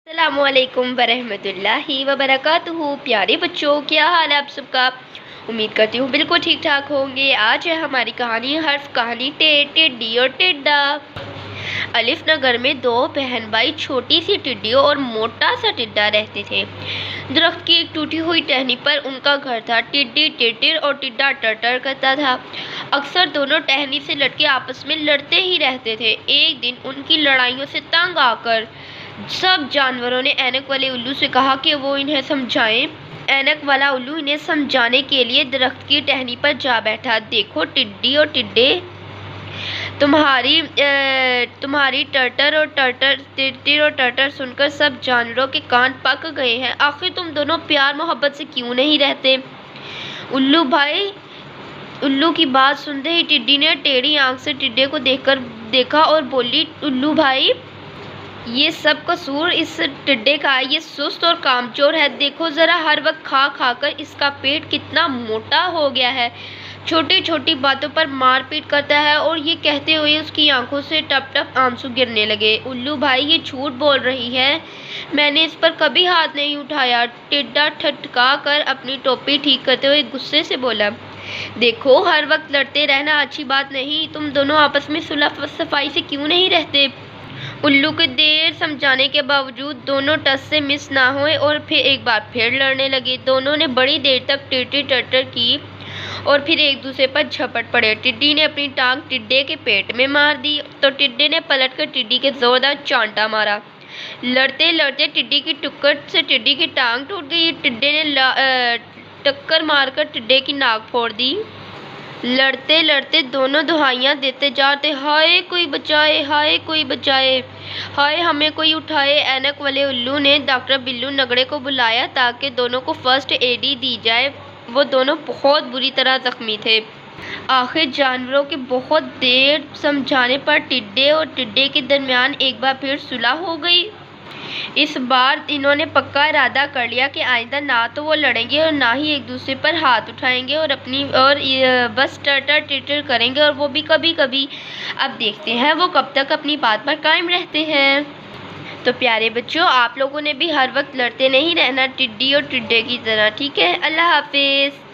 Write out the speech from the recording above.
السلام علیکم ورحمۃ اللہ وبرکاتہ۔ پیارے بچوں، کیا حال ہے آپ سب کا؟ امید کرتی ہوں بالکل ٹھیک ٹھاک ہوں گے۔ آج ہے ہماری کہانی حرف کہانی ٹڈی اور ٹڈا۔ الف نگر میں دو بہن بھائی چھوٹی سی ٹڈی اور موٹا سا ٹڈا رہتے تھے۔ درخت کی ایک ٹوٹی ہوئی ٹہنی پر ان کا گھر تھا۔ ٹڈی ٹر اور ٹڈا ٹر کرتا تھا۔ اکثر دونوں ٹہنی سے لٹ کے آپس میں لڑتے ہی رہتے تھے۔ ایک دن ان کی لڑائیوں سے تنگ آ کر سب جانوروں نے اینک والے الو سے کہا کہ وہ انہیں سمجھائیں۔ اینک والا الو انہیں سمجھانے کے لیے درخت کی ٹہنی پر جا بیٹھا۔ دیکھو ٹڈی اور ٹڈے، تمہاری ٹر اور ٹر سن کر سب جانوروں کے کان پک گئے ہیں۔ آخر تم دونوں پیار محبت سے کیوں نہیں رہتے؟ الو کی بات سنتے ہی ٹڈی نے ٹیڑھی آنکھ سے ٹڈے کو دیکھا اور بولی، الو بھائی، یہ سب قصور اس ٹڈے کا ہے۔ یہ سست اور کامچور ہے۔ دیکھو ذرا، ہر وقت کھا کھا کر اس کا پیٹ کتنا موٹا ہو گیا ہے۔ چھوٹی چھوٹی باتوں پر مار پیٹ کرتا ہے۔ اور یہ کہتے ہوئے اس کی آنکھوں سے ٹپ ٹپ آنسو گرنے لگے۔ الو بھائی، یہ جھوٹ بول رہی ہے، میں نے اس پر کبھی ہاتھ نہیں اٹھایا۔ ٹڈا ٹھٹکا کر اپنی ٹوپی ٹھیک کرتے ہوئے غصے سے بولا، دیکھو ہر وقت لڑتے رہنا اچھی بات نہیں۔ تم دونوں آپس میں صلح صفائی سے کیوں نہیں رہتے؟ الو کے دیر سمجھانے کے باوجود دونوں ٹس سے مس نہ ہوئے اور پھر ایک بار پھر لڑنے لگے۔ دونوں نے بڑی دیر تک ٹر کی اور پھر ایک دوسرے پر جھپٹ پڑے۔ ٹڈی نے اپنی ٹانگ ٹڈے کے پیٹ میں مار دی تو ٹڈے نے پلٹ کر ٹڈی کے زوردار چانٹا مارا۔ لڑتے لڑتے ٹڈی کی ٹکر سے ٹڈی کی ٹانگ ٹوٹ گئی۔ ٹڈے نے ٹکر مار کر ٹڈے کی ناک پھوڑ دی۔ لڑتے لڑتے دونوں دہائیاں دیتے جاتے، ہائے کوئی بچائے، ہائے کوئی بچائے، ہائے ہمیں کوئی اٹھائے۔ اینک والے الو نے ڈاکٹر بلو نگڑے کو بلایا تاکہ دونوں کو فرسٹ ایڈ دی جائے۔ وہ دونوں بہت بری طرح زخمی تھے۔ آخر جانوروں کے بہت دیر سمجھانے پر ٹڈے اور ٹڈے کے درمیان ایک بار پھر صلح ہو گئی۔ اس بار انہوں نے پکا ارادہ کر لیا کہ آئندہ نہ تو وہ لڑیں گے اور نہ ہی ایک دوسرے پر ہاتھ اٹھائیں گے اور بس ٹر کریں گے، اور وہ بھی کبھی کبھی۔ اب دیکھتے ہیں وہ کب تک اپنی بات پر قائم رہتے ہیں۔ تو پیارے بچوں، آپ لوگوں نے بھی ہر وقت لڑتے نہیں رہنا ٹڈی اور ٹڈے کی طرح، ٹھیک ہے؟ اللہ حافظ۔